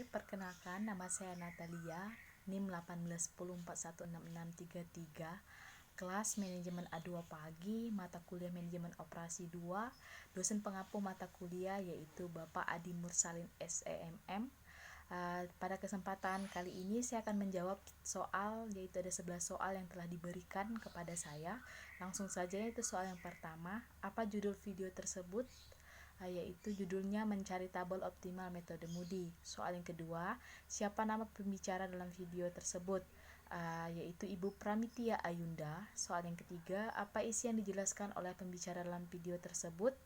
perkenalkan nama saya Natalia, NIM 181041663, kelas Manajemen A2 Pagi, mata kuliah Manajemen Operasi 2, dosen pengampu mata kuliah yaitu Bapak Adi Mursalin SEMM. Pada kesempatan kali ini saya akan menjawab soal, yaitu ada 11 soal yang telah diberikan kepada saya. Langsung saja, yaitu soal yang pertama, apa judul video tersebut? Yaitu judulnya Mencari Tabel Optimal Metode Moody. Soal yang kedua, siapa nama pembicara dalam video tersebut? Yaitu Ibu Pramitia Ayunda. Soal yang ketiga, apa isi yang dijelaskan oleh pembicara dalam video tersebut?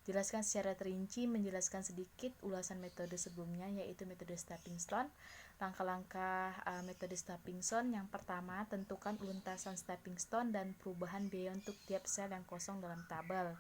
Jelaskan secara terinci, menjelaskan sedikit ulasan metode sebelumnya, yaitu metode stepping stone. Langkah-langkah metode stepping stone: yang pertama, tentukan lintasan stepping stone dan perubahan biaya untuk tiap sel yang kosong dalam tabel.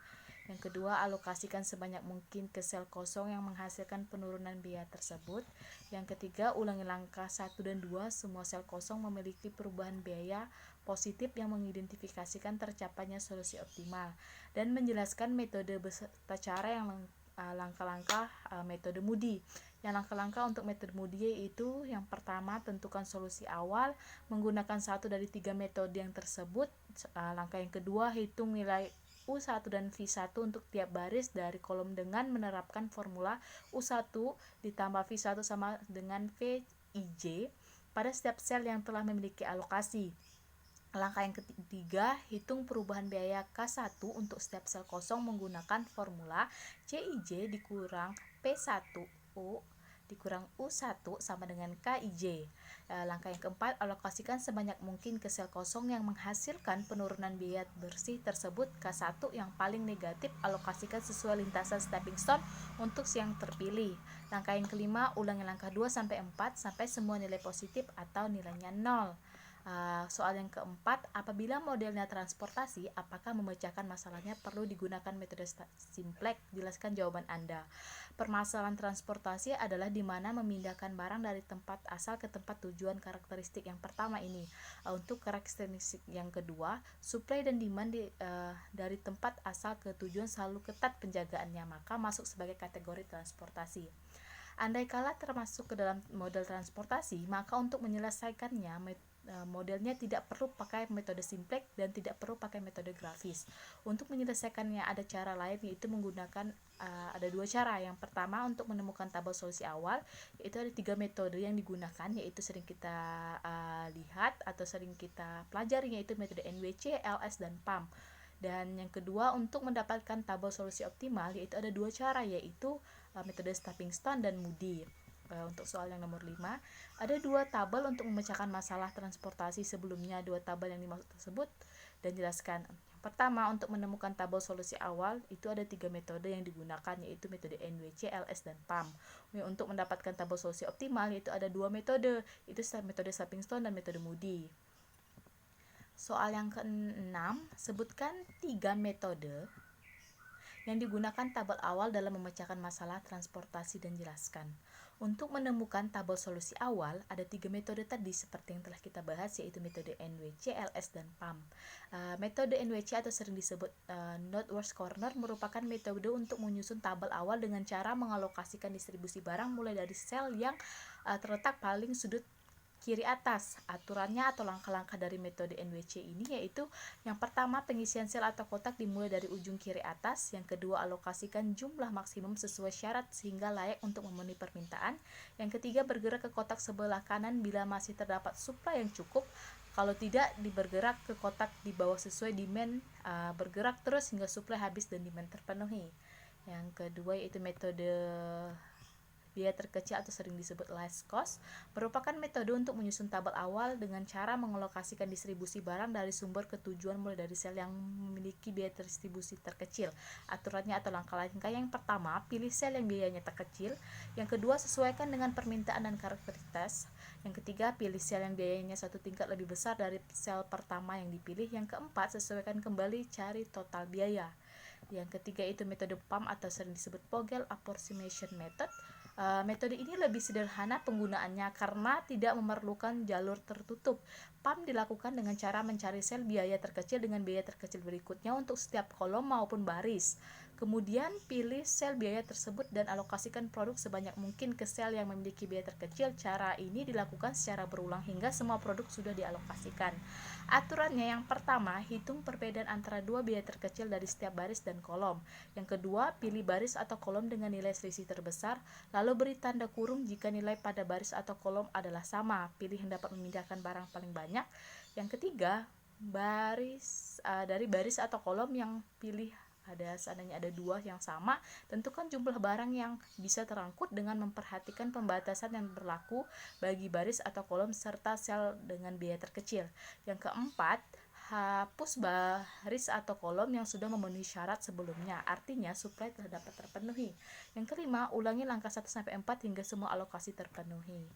Yang kedua, alokasikan sebanyak mungkin ke sel kosong yang menghasilkan penurunan biaya tersebut. Yang ketiga, ulangi langkah 1 dan 2. Semua sel kosong memiliki perubahan biaya positif yang mengidentifikasikan tercapainya solusi optimal, dan menjelaskan metode beserta cara yang langkah-langkah metode Moody. Yang langkah-langkah untuk metode Moody yaitu: yang pertama, tentukan solusi awal menggunakan satu dari 3 metode yang tersebut. Langkah yang kedua, hitung nilai U1 dan V1 untuk tiap baris dari kolom dengan menerapkan formula U1 ditambah V1 sama dengan VIJ pada setiap sel yang telah memiliki alokasi. Langkah yang ketiga, hitung perubahan biaya K1 untuk setiap sel kosong menggunakan formula CIJ dikurang P1U dikurang U1 sama dengan KIJ. Langkah yang keempat, alokasikan sebanyak mungkin ke sel kosong yang menghasilkan penurunan biaya bersih tersebut. K1 yang paling negatif alokasikan sesuai lintasan stepping stone untuk yang terpilih. Langkah yang kelima, ulangi langkah 2 sampai 4 sampai semua nilai positif atau nilainya 0. Soal yang keempat, apabila modelnya transportasi, apakah memecahkan masalahnya perlu digunakan metode simplex? Jelaskan jawaban Anda. Permasalahan transportasi adalah di mana memindahkan barang dari tempat asal ke tempat tujuan. Karakteristik yang pertama ini. Untuk karakteristik yang kedua, supply dan demand dari tempat asal ke tujuan selalu ketat penjagaannya, maka masuk sebagai kategori transportasi. Andai kala termasuk ke dalam model transportasi, maka untuk menyelesaikannya modelnya tidak perlu pakai metode simplex dan tidak perlu pakai metode grafis. Untuk menyelesaikannya ada cara lain, yaitu menggunakan ada 2 cara. Yang pertama, untuk menemukan tabel solusi awal, yaitu ada 3 metode yang digunakan, yaitu sering kita lihat atau sering kita pelajari, yaitu metode NWC, LS, dan PAM. Dan yang kedua, untuk mendapatkan tabel solusi optimal, yaitu ada 2 cara, yaitu metode stepping stone dan Moody. Untuk soal yang nomor 5, ada 2 tabel untuk memecahkan masalah transportasi. Sebelumnya 2 tabel yang dimaksud tersebut dan jelaskan. Yang pertama, untuk menemukan tabel solusi awal itu ada 3 metode yang digunakan, yaitu metode NWC, LS, dan PAM. Untuk mendapatkan tabel solusi optimal itu ada 2 metode, itu metode stepping stone dan metode Moody. Soal yang ke-6, sebutkan 3 metode yang digunakan tabel awal dalam memecahkan masalah transportasi dan jelaskan. Untuk menemukan tabel solusi awal, ada 3 metode tadi seperti yang telah kita bahas, yaitu metode NWC, LS, dan PAM. Metode NWC atau sering disebut Northwest Corner merupakan metode untuk menyusun tabel awal dengan cara mengalokasikan distribusi barang mulai dari sel yang terletak paling sudut kiri atas. Aturannya atau langkah-langkah dari metode NWC ini yaitu: yang pertama, pengisian sel atau kotak dimulai dari ujung kiri atas. Yang kedua, alokasikan jumlah maksimum sesuai syarat sehingga layak untuk memenuhi permintaan. Yang ketiga, bergerak ke kotak sebelah kanan bila masih terdapat supply yang cukup. Kalau tidak, bergerak ke kotak di bawah sesuai demand, bergerak terus hingga supply habis dan demand terpenuhi. Yang kedua yaitu metode biaya terkecil atau sering disebut last cost, merupakan metode untuk menyusun tabel awal dengan cara mengalokasikan distribusi barang dari sumber ke tujuan mulai dari sel yang memiliki biaya distribusi terkecil. Aturannya atau langkah-langkah: yang pertama, pilih sel yang biayanya terkecil. Yang kedua, sesuaikan dengan permintaan dan karakteristikas. Yang ketiga, pilih sel yang biayanya 1 tingkat lebih besar dari sel pertama yang dipilih. Yang keempat, sesuaikan kembali, cari total biaya. Yang ketiga itu metode PAM atau sering disebut Vogel Approximation Method. Metode ini lebih sederhana penggunaannya karena tidak memerlukan jalur tertutup. PAM dilakukan dengan cara mencari sel biaya terkecil dengan biaya terkecil berikutnya untuk setiap kolom maupun baris. Kemudian pilih sel biaya tersebut dan alokasikan produk sebanyak mungkin ke sel yang memiliki biaya terkecil. Cara ini dilakukan secara berulang hingga semua produk sudah dialokasikan. Aturannya, yang pertama, hitung perbedaan antara dua biaya terkecil dari setiap baris dan kolom. Yang kedua, pilih baris atau kolom dengan nilai selisih terbesar, lalu beri tanda kurung jika nilai pada baris atau kolom adalah sama. Pilih yang dapat memindahkan barang paling banyak. Yang ketiga, dari baris atau kolom yang pilih seandainya ada dua yang sama, tentukan jumlah barang yang bisa terangkut dengan memperhatikan pembatasan yang berlaku bagi baris atau kolom serta sel dengan biaya terkecil. Yang keempat, hapus baris atau kolom yang sudah memenuhi syarat sebelumnya, artinya suplai telah dapat terpenuhi. Yang kelima, ulangi langkah 1-4 hingga semua alokasi terpenuhi.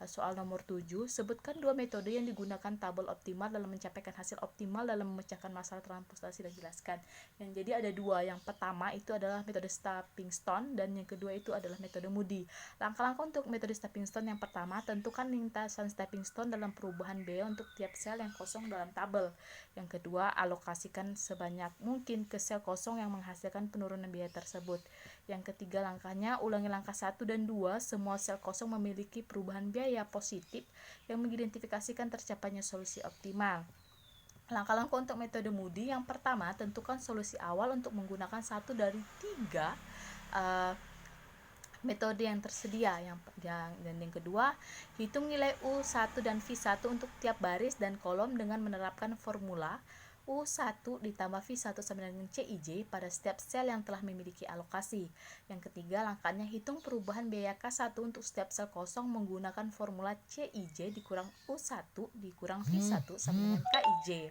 Soal nomor 7, sebutkan dua metode yang digunakan tabel optimal dalam mencapaikan hasil optimal dalam memecahkan masalah transportasi dan jelaskan. Yang jadi ada dua, yang pertama itu adalah metode stepping stone dan yang kedua itu adalah metode Moody. Langkah-langkah untuk metode stepping stone: yang pertama, tentukan lintasan stepping stone dalam perubahan biaya untuk tiap sel yang kosong dalam tabel. Yang kedua, alokasikan sebanyak mungkin ke sel kosong yang menghasilkan penurunan biaya tersebut. Yang ketiga langkahnya, ulangi langkah 1 dan 2, semua sel kosong memiliki perubahan biaya positif yang mengidentifikasikan tercapainya solusi optimal. Langkah-langkah untuk metode Moody: yang pertama, tentukan solusi awal untuk menggunakan satu dari tiga metode yang tersedia. Dan yang kedua, hitung nilai U1 dan V1 untuk tiap baris dan kolom dengan menerapkan formula U1 ditambah V1 sama dengan CIJ pada setiap sel yang telah memiliki alokasi. Yang ketiga langkahnya, hitung perubahan biaya K1 untuk setiap sel kosong menggunakan formula CIJ dikurang U1 dikurang V1 sama dengan KIJ.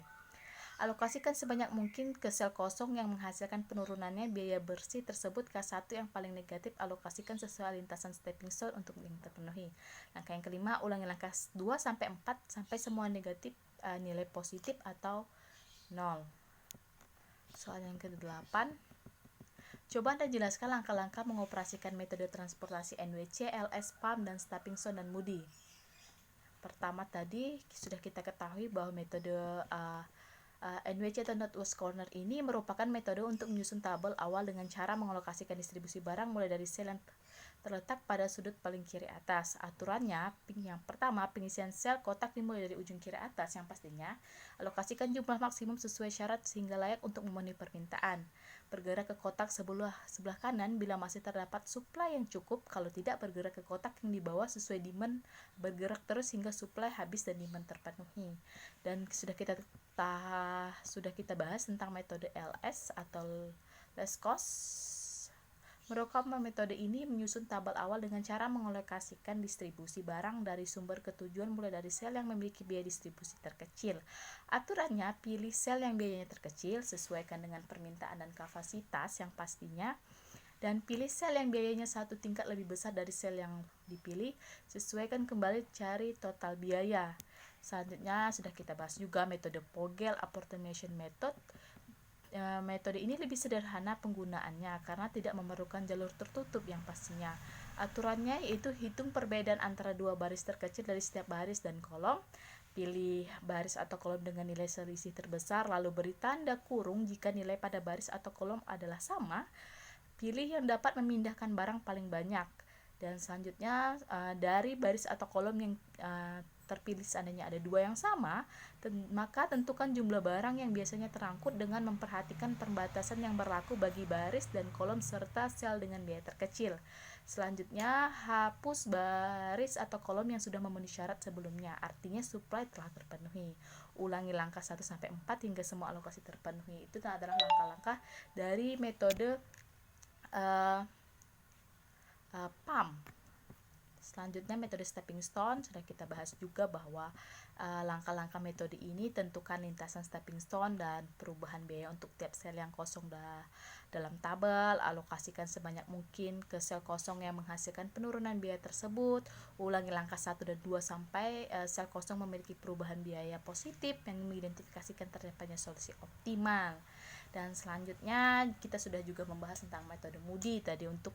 Alokasikan sebanyak mungkin ke sel kosong yang menghasilkan penurunannya biaya bersih tersebut. K1 yang paling negatif alokasikan sesuai lintasan stepping stone untuk yang terpenuhi. Langkah yang kelima, ulangi langkah 2-4 sampai semua negatif nilai positif atau 0. Soal yang ke-8, coba Anda jelaskan langkah-langkah mengoperasikan metode transportasi NWC, LS, PAM, dan stepping stone dan Moody. Pertama tadi sudah kita ketahui bahwa metode NWC atau Northwest Corner ini merupakan metode untuk menyusun tabel awal dengan cara mengalokasikan distribusi barang mulai dari sel yang terletak pada sudut paling kiri atas. Aturannya, yang pertama, pengisian sel kotak dimulai dari ujung kiri atas. Yang pastinya, alokasikan jumlah maksimum sesuai syarat sehingga layak untuk memenuhi permintaan. Bergerak ke kotak sebelah kanan bila masih terdapat suplai yang cukup. Kalau tidak, bergerak ke kotak yang di bawah sesuai demand. Bergerak terus hingga suplai habis dan demand terpenuhi. Dan sudah kita bahas tentang metode LS atau less cost. Merupakan metode ini menyusun tabel awal dengan cara mengalokasikan distribusi barang dari sumber ke tujuan mulai dari sel yang memiliki biaya distribusi terkecil. Aturannya, pilih sel yang biayanya terkecil, sesuaikan dengan permintaan dan kapasitas yang pastinya, dan pilih sel yang biayanya satu tingkat lebih besar dari sel yang dipilih, sesuaikan kembali cari total biaya. Selanjutnya sudah kita bahas juga metode Vogel Approximation Method. Metode ini lebih sederhana penggunaannya karena tidak memerlukan jalur tertutup yang pastinya. Aturannya yaitu hitung perbedaan antara dua baris terkecil dari setiap baris dan kolom. Pilih baris atau kolom dengan nilai selisih terbesar, lalu beri tanda kurung jika nilai pada baris atau kolom adalah sama. Pilih yang dapat memindahkan barang paling banyak. Dan selanjutnya dari baris atau kolom yang terpilih seandainya ada dua yang sama, maka tentukan jumlah barang yang biasanya terangkut dengan memperhatikan pembatasan yang berlaku bagi baris dan kolom serta sel dengan biaya terkecil. Selanjutnya, hapus baris atau kolom yang sudah memenuhi syarat sebelumnya, artinya supply telah terpenuhi. Ulangi langkah 1-4 hingga semua alokasi terpenuhi. Itu adalah langkah-langkah dari metode PAM. Selanjutnya metode stepping stone sudah kita bahas juga bahwa langkah-langkah metode ini tentukan lintasan stepping stone dan perubahan biaya untuk tiap sel yang kosong dalam tabel. Alokasikan sebanyak mungkin ke sel kosong yang menghasilkan penurunan biaya tersebut. Ulangi langkah 1 dan 2 sampai sel kosong memiliki perubahan biaya positif yang mengidentifikasikan tercapainya solusi optimal. Dan selanjutnya kita sudah juga membahas tentang metode Moody tadi. Untuk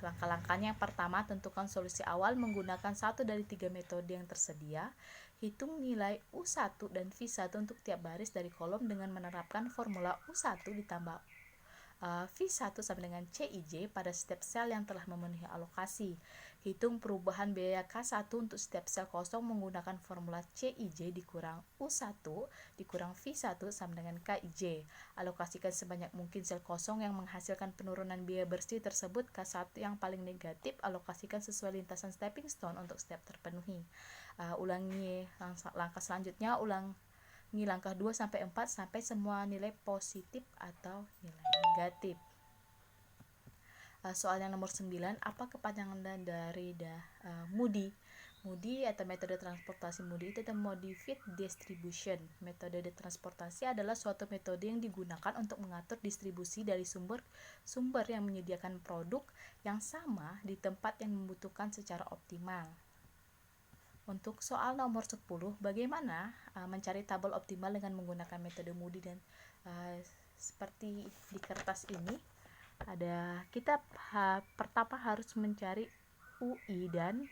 langkah-langkahnya, yang pertama, tentukan solusi awal menggunakan satu dari tiga metode yang tersedia. Hitung nilai U1 dan V1 untuk tiap baris dari kolom dengan menerapkan formula U1 ditambah V1 sama dengan CIJ pada setiap sel yang telah memenuhi alokasi. Hitung perubahan biaya K1 untuk setiap sel kosong menggunakan formula CIJ dikurang U1 dikurang V1 sama dengan KIJ. Alokasikan sebanyak mungkin sel kosong yang menghasilkan penurunan biaya bersih tersebut. K1 yang paling negatif alokasikan sesuai lintasan stepping stone untuk setiap terpenuhi. Ulangi langkah selanjutnya, ulangi langkah 2 sampai 4 sampai semua nilai positif atau nilai negatif. Soal yang nomor 9, apa kepanjangan dari MUDI? MUDI atau metode transportasi MUDI itu adalah Modified Distribution. Metode transportasi adalah suatu metode yang digunakan untuk mengatur distribusi dari sumber yang menyediakan produk yang sama di tempat yang membutuhkan secara optimal. Untuk soal nomor 10, bagaimana mencari tabel optimal dengan menggunakan metode MUDI dan seperti di kertas ini. Kita pertama harus mencari UI dan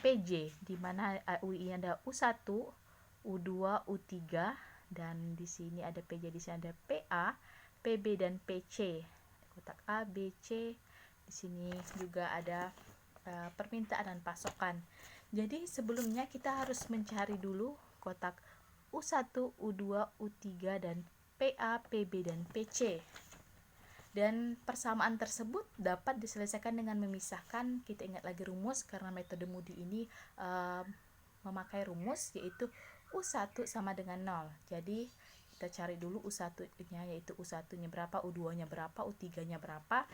PJ, di mana UI ada U1, U2, U3 dan di sini ada PJ, di sini ada PA, PB dan PC. Kotak A, B, C. Di sini juga ada permintaan dan pasokan. Jadi sebelumnya kita harus mencari dulu kotak U1, U2, U3 dan PA, PB dan PC. Dan persamaan tersebut dapat diselesaikan dengan memisahkan. Kita ingat lagi rumus, karena metode MUDI ini memakai rumus yaitu U1 sama dengan 0. Jadi kita cari dulu U1-nya, yaitu U1-nya berapa, U2-nya berapa, U3-nya berapa,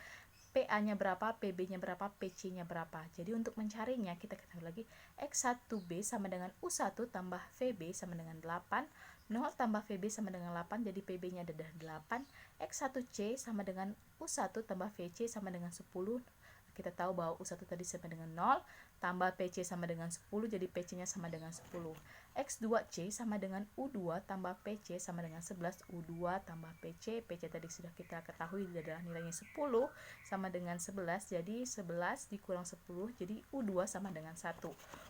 PA-nya berapa, PB-nya berapa, PC-nya berapa. Jadi untuk mencarinya kita ketahui lagi X1B sama dengan U1 tambah VB sama dengan 8, 0 tambah VB sama dengan 8, jadi PB-nya ada 8. X1C sama dengan U1 tambah VC sama dengan 10. Kita tahu bahwa U1 tadi sama dengan 0, tambah PC sama dengan 10, jadi PC-nya sama dengan 10. X2C sama dengan U2 tambah PC sama dengan 11, U2 tambah PC, PC tadi sudah kita ketahui adalah nilainya 10 sama dengan 11, jadi 11 dikurang 10, jadi U2 sama dengan 1.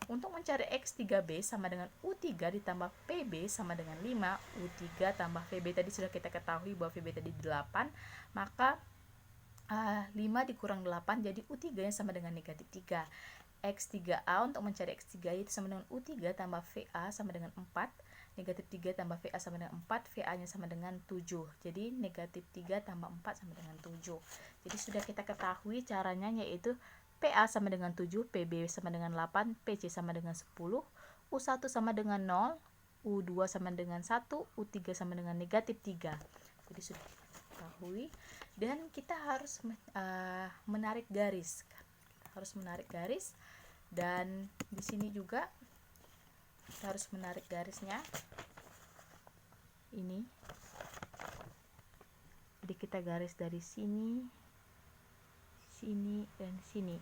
Untuk mencari X3B sama dengan U3 ditambah PB sama dengan 5, U3 tambah VB tadi sudah kita ketahui bahwa VB tadi 8, maka 5 dikurang 8, jadi U3 nya sama dengan negatif 3. X3A, untuk mencari X3 itu sama dengan U3 tambah VA sama dengan 4, negatif 3 tambah VA sama dengan 4, VA nya sama dengan 7, jadi negatif 3 tambah 4 sama dengan 7. Jadi sudah kita ketahui caranya, yaitu PA sama dengan 7, PB sama dengan 8, PC sama dengan 10, U1 sama dengan 0, U2 sama dengan 1, U3 sama dengan negatif 3. Jadi sudah ketahui, dan kita harus menarik garis. Dan di sini juga kita harus menarik garisnya ini. Jadi kita garis dari sini, sini dan sini.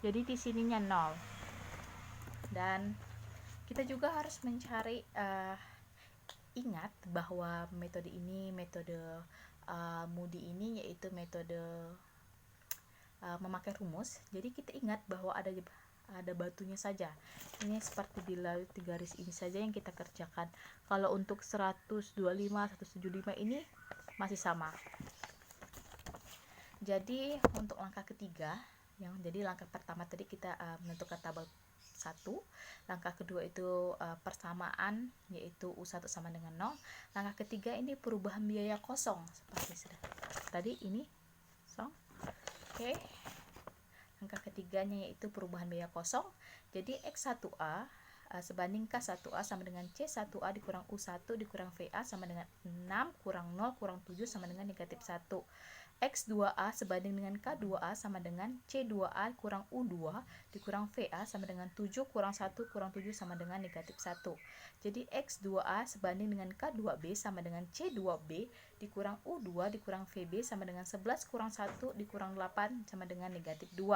Jadi di sininya 0. Dan kita juga harus mencari, ingat bahwa metode ini, metode MUDI ini yaitu metode memakai rumus. Jadi kita ingat bahwa ada batunya saja. Ini seperti di garis ini saja yang kita kerjakan. Kalau untuk 125, 175 ini masih sama. Jadi untuk langkah ketiga, jadi langkah pertama tadi kita menentukan tabel 1, langkah kedua itu persamaan, yaitu U1 sama dengan 0. Langkah ketiga ini perubahan biaya kosong, seperti sudah tadi ini kosong. Oke. Langkah ketiganya yaitu perubahan biaya kosong. Jadi X1A sebanding K1A sama dengan C1A dikurang U1 dikurang VA sama dengan 6 kurang 0 kurang 7 sama dengan negatif 1. X2A sebanding dengan K2A sama dengan C2A kurang U2 dikurang VA sama dengan 7 kurang 1 kurang 7 sama dengan negatif 1. Jadi X2A sebanding dengan K2B sama dengan C2B dikurang U2 dikurang VB sama dengan 11 kurang 1 dikurang 8 sama dengan negatif 2.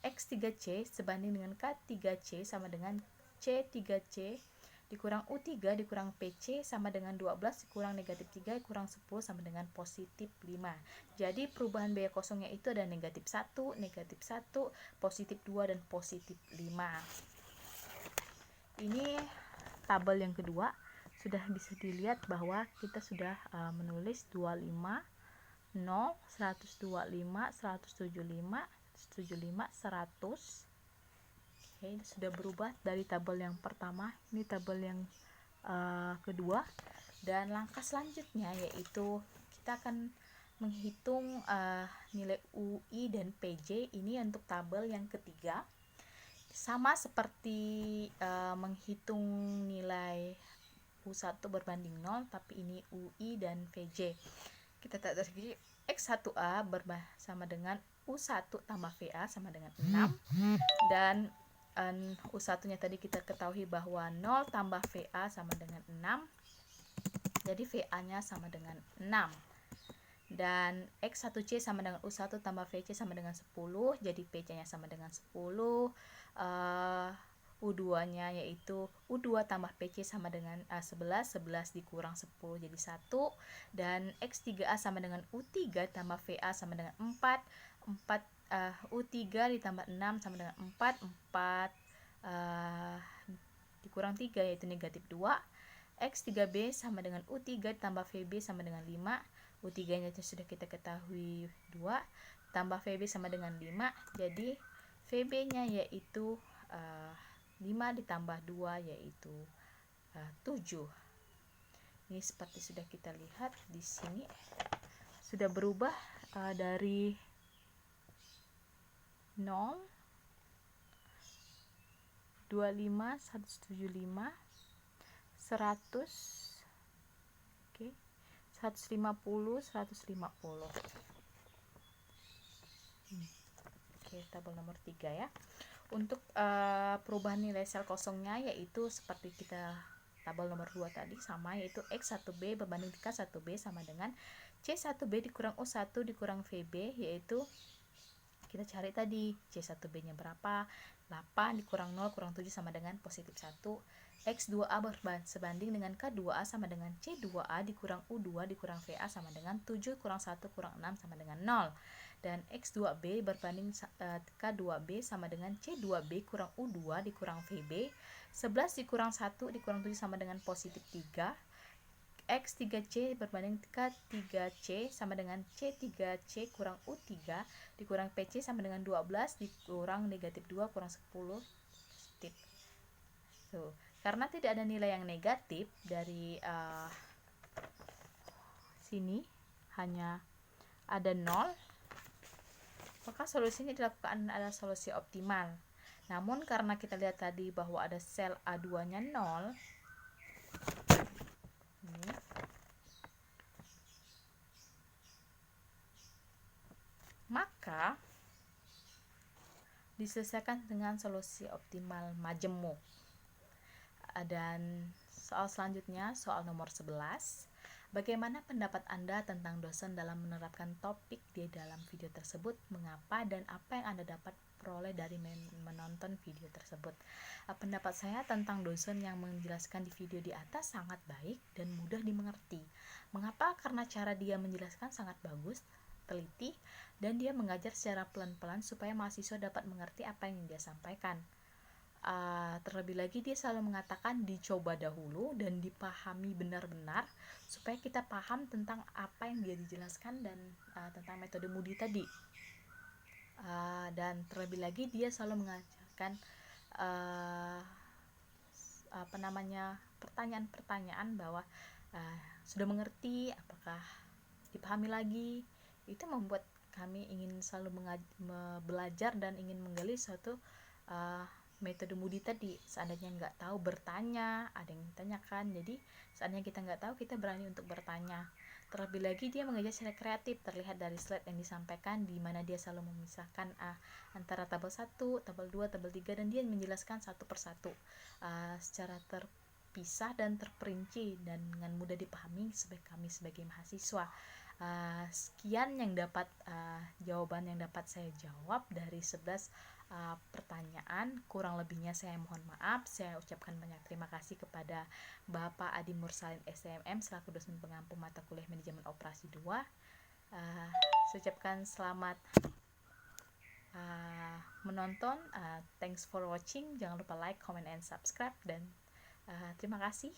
X3C sebanding dengan K3C sama dengan C3C dikurang U3 dikurang PC sama dengan 12 dikurang negatif 3 kurang 10 sama dengan positif 5. Jadi perubahan biaya kosongnya itu ada negatif 1, negatif 1, positif 2, dan positif 5. Ini tabel yang kedua. Sudah bisa dilihat bahwa kita sudah menulis 25, 0, 125, 175, 100. Oke, sudah berubah dari tabel yang pertama, ini tabel yang kedua. Dan langkah selanjutnya yaitu kita akan menghitung nilai UI dan PJ ini untuk tabel yang ketiga. Sama seperti menghitung nilai U1 berbanding 0, tapi ini UI dan VJ. Kita tak terjadi X1A sama dengan U1 tambah VA sama dengan 6. Dan U1 nya tadi kita ketahui bahwa 0 tambah VA sama dengan 6. Jadi VA nya sama dengan 6. Dan X1C sama dengan U1 tambah VC sama dengan 10. Jadi PC nya sama dengan 10. U2 nya yaitu U2 tambah PC sama dengan 11. 11 dikurang 10 jadi 1. Dan X3A sama dengan U3 tambah VA sama dengan 4. U3 ditambah 6 sama dengan 4. 4 dikurang 3 yaitu negatif 2. X3B sama dengan U3 tambah VB sama dengan 5. U3 nya sudah kita ketahui 2 tambah VB sama dengan 5. Jadi VB nya yaitu 5 ditambah 2 yaitu 7. Ini seperti sudah kita lihat di sini sudah berubah dari 0, 25, 175, 100, oke, 150, 150. Oke, tabel nomor 3 ya. Untuk perubahan nilai sel kosongnya yaitu seperti kita tabel nomor 2 tadi sama, yaitu X1B berbanding K1B sama dengan C1B dikurang U1 dikurang VB, yaitu kita cari tadi C1B nya berapa, 8 dikurang 0 kurang 7 sama dengan positif 1. X2A sebanding dengan K2A sama dengan C2A dikurang U2 dikurang VA sama dengan 7 kurang 1 kurang 6 sama dengan 0. Dan X2B berbanding K2B sama dengan C2B kurang U2 dikurang VB. 11 dikurang 1 dikurang 7 sama dengan positif 3. X3C berbanding K3C sama dengan C3C kurang U3 dikurang PC sama dengan 12 dikurang negatif 2 kurang 10 positif. Karena tidak ada nilai yang negatif dari sini, hanya ada 0, maka solusinya dilakukan adalah solusi optimal. Namun karena kita lihat tadi bahwa ada sel A2 nya 0, ini, maka diselesaikan dengan solusi optimal majemuk. Dan soal selanjutnya, soal nomor 11. Bagaimana pendapat Anda tentang dosen dalam menerapkan topik di dalam video tersebut? Mengapa dan apa yang Anda dapat peroleh dari menonton video tersebut? Pendapat saya tentang dosen yang menjelaskan di video di atas sangat baik dan mudah dimengerti. Mengapa? Karena cara dia menjelaskan sangat bagus, teliti, dan dia mengajar secara pelan-pelan supaya mahasiswa dapat mengerti apa yang dia sampaikan. Terlebih lagi dia selalu mengatakan dicoba dahulu dan dipahami benar-benar supaya kita paham tentang apa yang dia dijelaskan dan tentang metode Moody tadi. Dan terlebih lagi dia selalu mengajarkan pertanyaan-pertanyaan bahwa sudah mengerti, apakah dipahami lagi. Itu membuat kami ingin selalu belajar dan ingin menggali suatu metode Moody tadi. Seandainya nggak tahu bertanya, ada yang ditanyakan. Jadi seandainya kita nggak tahu, kita berani untuk bertanya. Terlebih lagi dia mengajar secara kreatif, terlihat dari slide yang disampaikan di mana dia selalu memisahkan antara tabel 1, tabel 2, tabel 3, dan dia menjelaskan satu persatu secara terpisah dan terperinci dan dengan mudah dipahami kami sebagai mahasiswa. Sekian yang dapat jawaban yang dapat saya jawab dari 11 pertanyaan. Kurang lebihnya saya mohon maaf. Saya ucapkan banyak terima kasih kepada Bapak Adi Mursalin STMM selaku dosen pengampu mata kuliah manajemen operasi 2. Saya ucapkan selamat menonton. Thanks for watching. Jangan lupa like, comment, and subscribe, dan terima kasih.